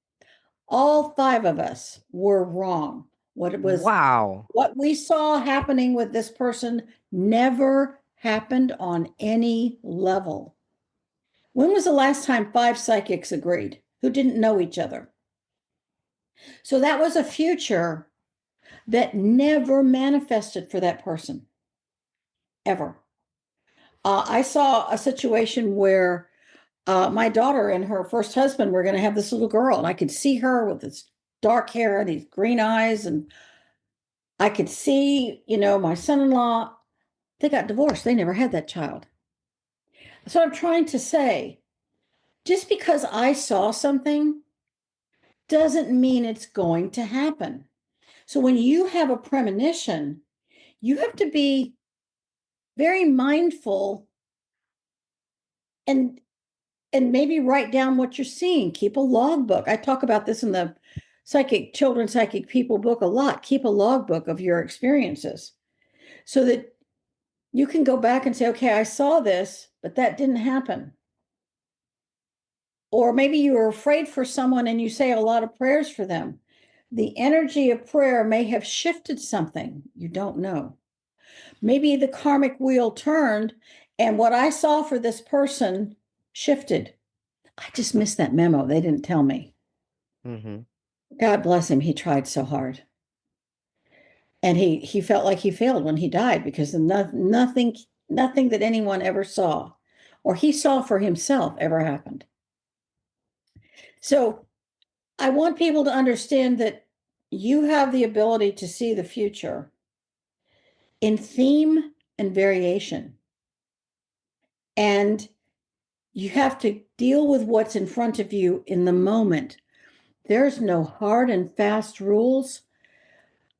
Speaker 2: All 5 of us were wrong.
Speaker 1: Wow.
Speaker 2: What we saw happening with this person never happened on any level. When was the last time 5 psychics agreed who didn't know each other? So that was a future that never manifested for that person, ever. I saw a situation where my daughter and her first husband were going to have this little girl, and I could see her with this dark hair and these green eyes. And I could see, my son in law, they got divorced. They never had that child. So I'm trying to say, just because I saw something doesn't mean it's going to happen. So when you have a premonition, you have to be very mindful and maybe write down what you're seeing. Keep a logbook. I talk about this in the Children's Psychic People book a lot. Keep a logbook of your experiences so that you can go back and say, okay, I saw this, but that didn't happen. Or maybe you were afraid for someone and you say a lot of prayers for them. The energy of prayer may have shifted something. You don't know. Maybe the karmic wheel turned and what I saw for this person shifted. I just missed that memo. They didn't tell me.
Speaker 1: Mm-hmm.
Speaker 2: God bless him. He tried so hard. And he felt like he failed when he died because nothing that anyone ever saw or he saw for himself ever happened. So I want people to understand that you have the ability to see the future in theme and variation. And you have to deal with what's in front of you in the moment. There's no hard and fast rules.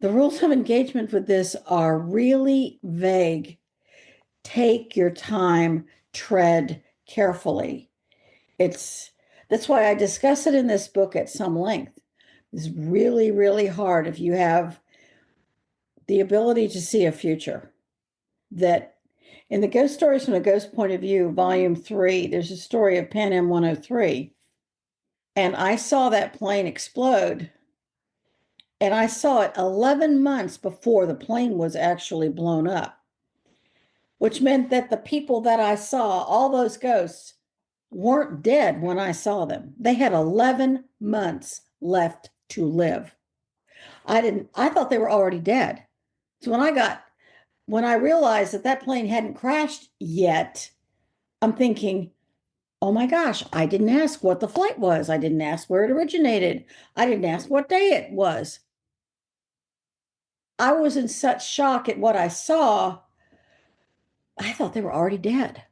Speaker 2: The rules of engagement with this are really vague. Take your time, tread carefully. That's why I discuss it in this book at some length. It's really, really hard if you have the ability to see a future. That in the Ghost Stories from a Ghost Point of View, Volume 3, there's a story of Pan Am 103. And I saw that plane explode. And I saw it 11 months before the plane was actually blown up, which meant that the people that I saw, all those ghosts, weren't dead when I saw them. They had 11 months left to live. I thought they were already dead. So when I realized that that plane hadn't crashed yet, I'm thinking, oh my gosh, I didn't ask what the flight was. I didn't ask where it originated. I didn't ask what day it was. I was in such shock at what I saw. I thought they were already dead.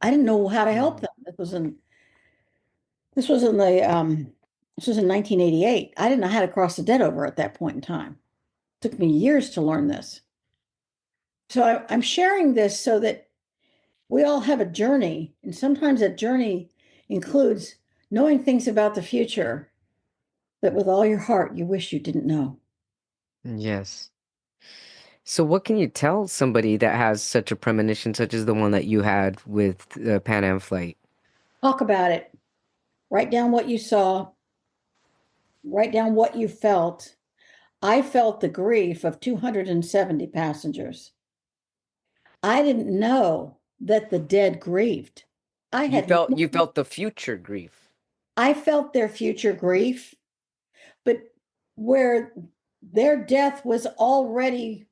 Speaker 2: I didn't know how to help them. This was in the this was in 1988. I didn't know how to cross the dead over at that point in time. It took me years to learn this. So I'm sharing this so that we all have a journey, and sometimes that journey includes knowing things about the future that with all your heart you wish you didn't know.
Speaker 1: Yes. So what can you tell somebody that has such a premonition, such as the one that you had with the Pan Am flight?
Speaker 2: Talk about it. Write down what you saw, write down what you felt. I felt the grief of 270 passengers. I didn't know that the dead grieved. I
Speaker 1: You
Speaker 2: had
Speaker 1: felt you felt the future grief.
Speaker 2: I felt their future grief, but where their death was already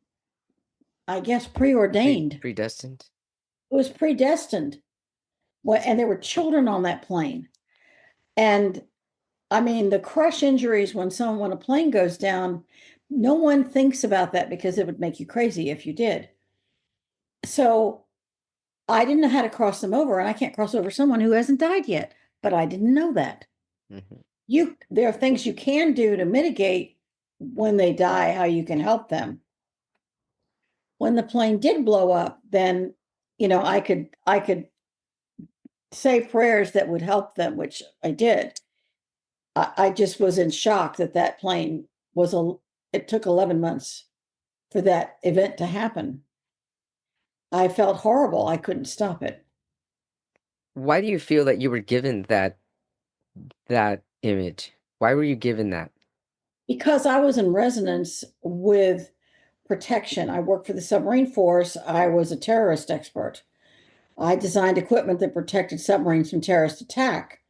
Speaker 2: I guess, preordained.
Speaker 1: Predestined.
Speaker 2: It was predestined. And there were children on that plane. And I mean, the crush injuries when a plane goes down, no one thinks about that because it would make you crazy if you did. So I didn't know how to cross them over, and I can't cross over someone who hasn't died yet, but I didn't know that.
Speaker 1: Hmm.
Speaker 2: There are things you can do to mitigate when they die, how you can help them. When the plane did blow up, then I could say prayers that would help them, which I did. I just was in shock that that plane was a. It took 11 months for that event to happen. I felt horrible. I couldn't stop it
Speaker 1: Why do you feel that you were given that image? Why were you given that?
Speaker 2: because I was in resonance with protection. I worked for the submarine force. I was a terrorist expert. I designed equipment that protected submarines from terrorist attack.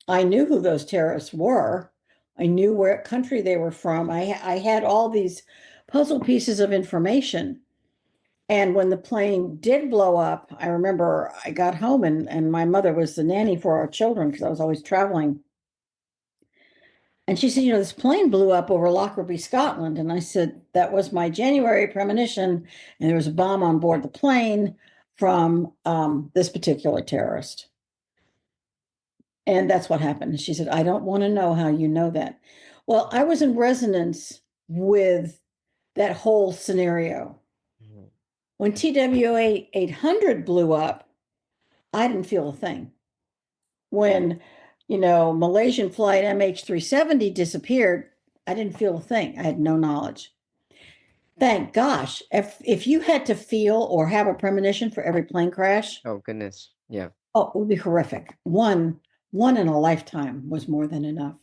Speaker 2: I knew who those terrorists were. I knew what country they were from. I had all these puzzle pieces of information. And when the plane did blow up, I remember I got home and my mother was the nanny for our children because I was always traveling. And she said, this plane blew up over Lockerbie, Scotland. And I said, that was my January premonition. And there was a bomb on board the plane from this particular terrorist. And that's what happened. And she said, I don't want to know how you know that. Well, I was in resonance with that whole scenario.
Speaker 1: Mhm.
Speaker 2: When TWA 800 blew up, I didn't feel a thing. When, Malaysian flight MH370 disappeared, I didn't feel a thing. I had no knowledge. Thank gosh. If you had to feel or have a premonition for every plane crash,
Speaker 1: Oh goodness. Yeah.
Speaker 2: oh, it would be horrific. One in a lifetime was more than enough.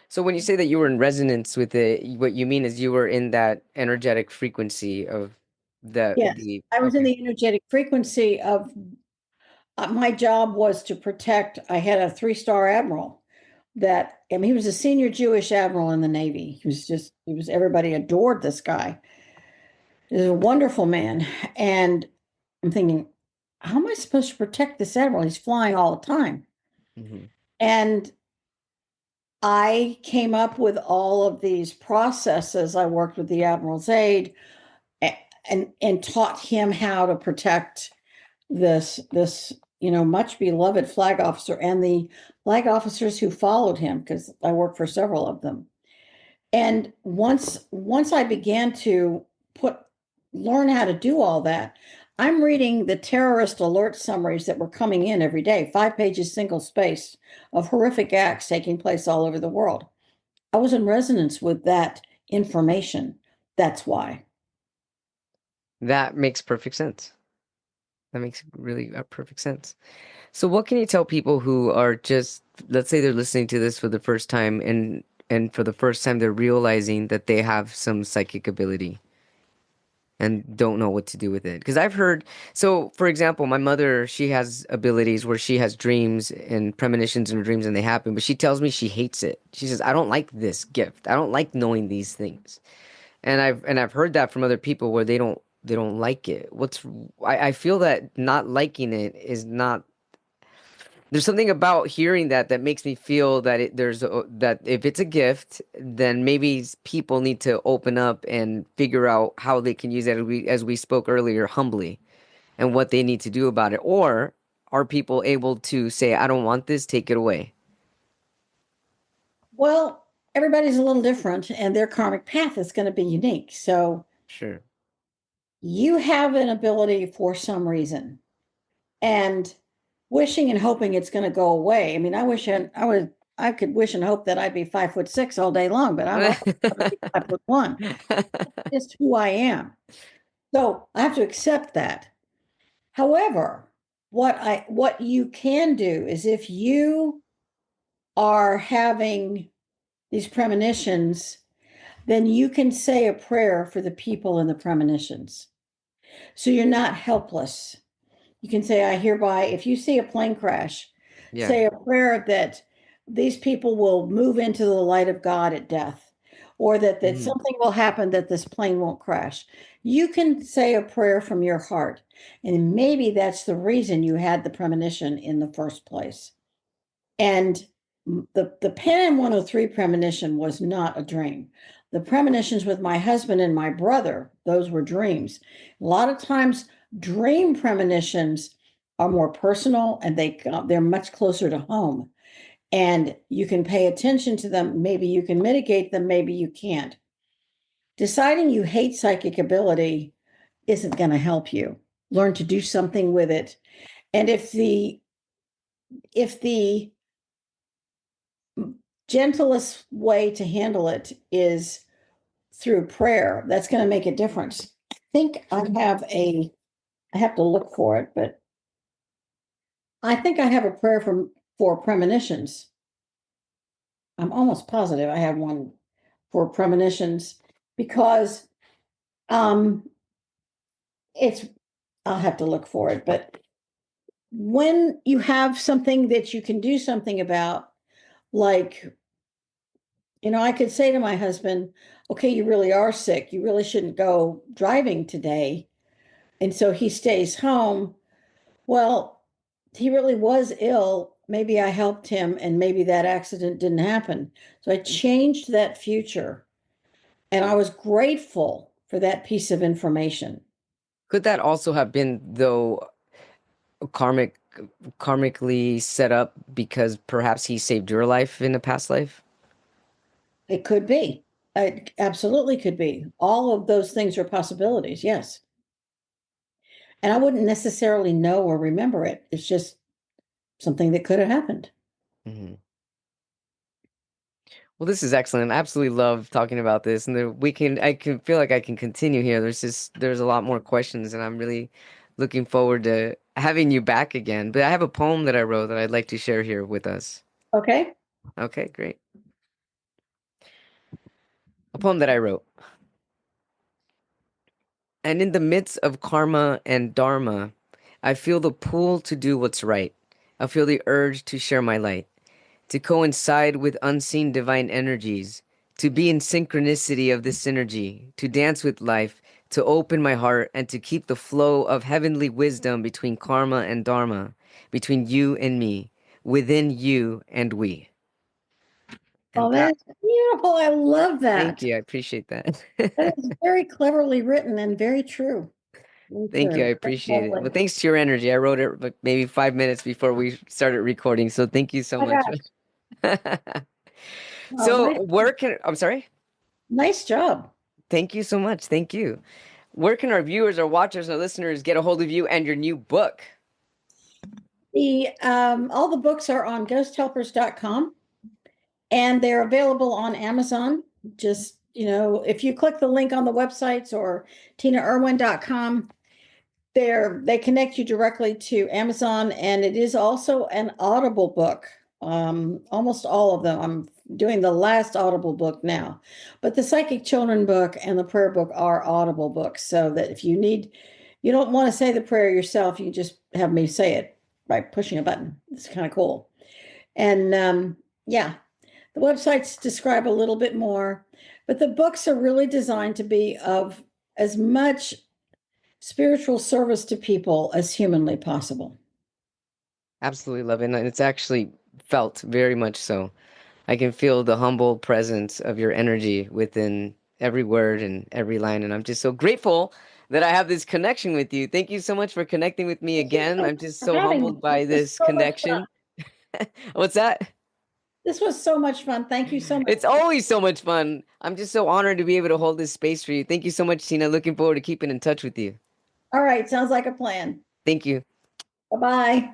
Speaker 1: So when you say that you were in resonance with it, what you mean is you were in that energetic frequency of
Speaker 2: Yes,
Speaker 1: the
Speaker 2: I was in
Speaker 1: okay.
Speaker 2: the energetic frequency of my job was to protect. I had a three-star admiral that, I mean, he was a senior Jewish admiral in the Navy. Everybody adored this guy. He was a wonderful man. And I'm thinking, how am I supposed to protect this admiral? He's flying all the time.
Speaker 1: Hmm.
Speaker 2: And I came up with all of these processes. I worked with the admiral's aide and taught him how to protect this much beloved flag officer and the flag officers who followed him because I worked for several of them. And once I began to put learn how to do all that, I'm reading the terrorist alert summaries that were coming in every day, 5 pages single space of horrific acts taking place all over the world. I was in resonance with that information. That's why.
Speaker 1: That makes perfect sense. That makes really perfect sense. So what can you tell people who are just, let's say they're listening to this for the first time and for the first time they're realizing that they have some psychic ability and don't know what to do with it? Because I've heard, so for example, my mother, she has abilities where she has dreams and premonitions in her dreams and they happen, but she tells me she hates it. She says, I don't like this gift. I don't like knowing these things. And I've heard that from other people where they don't like it. I feel that not liking it is not there's something about hearing that makes me feel that that if it's a gift, then maybe people need to open up and figure out how they can use it as we spoke earlier, humbly, and what they need to do about it. Or are people able to say, I don't want this, take it away?
Speaker 2: Well, everybody's a little different and their karmic path is going to be unique. So
Speaker 1: Sure.
Speaker 2: you have an ability for some reason and wishing and hoping it's going to go away. I mean, I could wish and hope that I'd be 5'6" all day long, but I'm also 5'1". It's who I am. So I have to accept that. However, what you can do is if you are having these premonitions, then you can say a prayer for the people in the premonitions. So you're not helpless. You can say, I hereby, if you see a plane crash,
Speaker 1: Yeah.
Speaker 2: say a prayer that these people will move into the light of God at death, or that
Speaker 1: Mhm.
Speaker 2: something will happen that this plane won't crash. You can say a prayer from your heart, and maybe that's the reason you had the premonition in the first place. And the Pan 103 premonition was not a dream. The premonitions with my husband and my brother, those were dreams. A lot of times, dream premonitions are more personal and they're much closer to home. And you can pay attention to them. Maybe you can mitigate them, maybe you can't. Deciding you hate psychic ability isn't going to help you. Learn to do something with it. And if the gentlest way to handle it is through prayer, that's going to make a difference. I think I have to look for it, but I think I have a prayer for premonitions. I'm almost positive I have one for premonitions because um it's I'll have to look for it, but when you have something that you can do something about, like, I could say to my husband, okay, you really are sick. You really shouldn't go driving today. And so he stays home. Well, he really was ill. Maybe I helped him and maybe that accident didn't happen. So I changed that future and I was grateful for that piece of information.
Speaker 1: Could that also have been, though, karmic karmically set up because perhaps he saved your life in a past life?
Speaker 2: It could be. It absolutely could be. All of those things are possibilities. Yes. And I wouldn't necessarily know or remember it. It's just something that could have happened.
Speaker 1: Mhm. Well, this is excellent. I absolutely love talking about this, and I can feel like I can continue here. There's a lot more questions, and I'm really looking forward to having you back again. But I have a poem that I wrote that I'd like to share here with us.
Speaker 2: Okay.
Speaker 1: Okay, great. A poem that I wrote. And in the midst of karma and dharma, I feel the pull to do what's right. I feel the urge to share my light, to coincide with unseen divine energies, to be in synchronicity of this synergy, to dance with life, to open my heart, and to keep the flow of heavenly wisdom between karma and dharma, between you and me, within you and we. And
Speaker 2: Oh,
Speaker 1: that,
Speaker 2: that's beautiful. I love
Speaker 1: thank
Speaker 2: that.
Speaker 1: you. I appreciate that.
Speaker 2: That is very cleverly written and very true. Very
Speaker 1: Thank you. I
Speaker 2: true. That's
Speaker 1: appreciate it.
Speaker 2: lovely.
Speaker 1: Well, thanks to your energy. I wrote it like maybe 5 minutes before we started recording. So thank you so
Speaker 2: Oh my
Speaker 1: much.
Speaker 2: gosh. Oh,
Speaker 1: So where can, I'm sorry?
Speaker 2: nice job.
Speaker 1: Thank you so much. Thank you. Where can our viewers, our watchers, and our listeners get a hold of you and your new book?
Speaker 2: The all the books are on ghosthelpers.com and they're available on Amazon. Just, if you click the link on the websites or tinaerwin.com, they connect you directly to Amazon, and it is also an Audible book. Almost all of them. I'm doing the last Audible book now, but the Psychic Children book and the prayer book are Audible books, so that if you don't want to say the prayer yourself, you just have me say it by pushing a button. It's kind of cool. And yeah, the websites describe a little bit more, but the books are really designed to be of as much spiritual service to people as humanly possible.
Speaker 1: Absolutely love it. And it's actually felt very much so. I can feel the humble presence of your energy within every word and every line. And I'm just so grateful that I have this connection with you. Thank you so much for connecting with me
Speaker 2: Thank you
Speaker 1: again.
Speaker 2: so
Speaker 1: I'm
Speaker 2: much
Speaker 1: just
Speaker 2: for
Speaker 1: so
Speaker 2: having me.
Speaker 1: humbled by
Speaker 2: This was
Speaker 1: this
Speaker 2: so much fun.
Speaker 1: connection. What's that?
Speaker 2: This was so much fun. Thank you so much.
Speaker 1: It's always so much fun. I'm just so honored to be able to hold this space for you. Thank you so much, Tina. Looking forward to keeping in touch with you.
Speaker 2: All right, sounds like a plan.
Speaker 1: Thank you.
Speaker 2: Bye bye.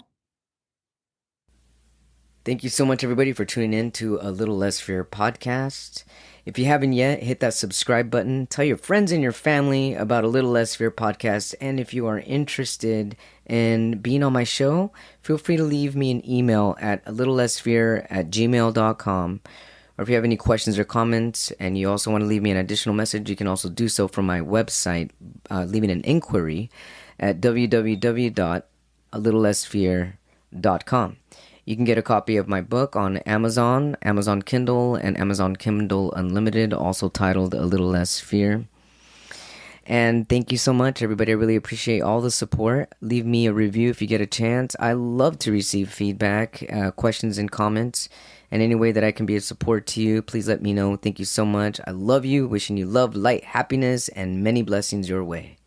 Speaker 1: Thank you so much, everybody, for tuning in to A Little Less Fear podcast. If you haven't yet, hit that subscribe button. Tell your friends and your family about A Little Less Fear podcast. And if you are interested in being on my show, feel free to leave me an email at a little less fear at gmail.com. Or if you have any questions or comments and you also want to leave me an additional message, you can also do so from my website, leaving an inquiry at www.alittlelessfear.com. You can get a copy of my book on Amazon, Amazon Kindle, and Amazon Kindle Unlimited, also titled A Little Less Fear. And thank you so much, everybody. I really appreciate all the support. Leave me a review if you get a chance. I love to receive feedback, questions, and comments. And any way that I can be of support to you, please let me know. Thank you so much. I love you. Wishing you love, light, happiness, and many blessings your way.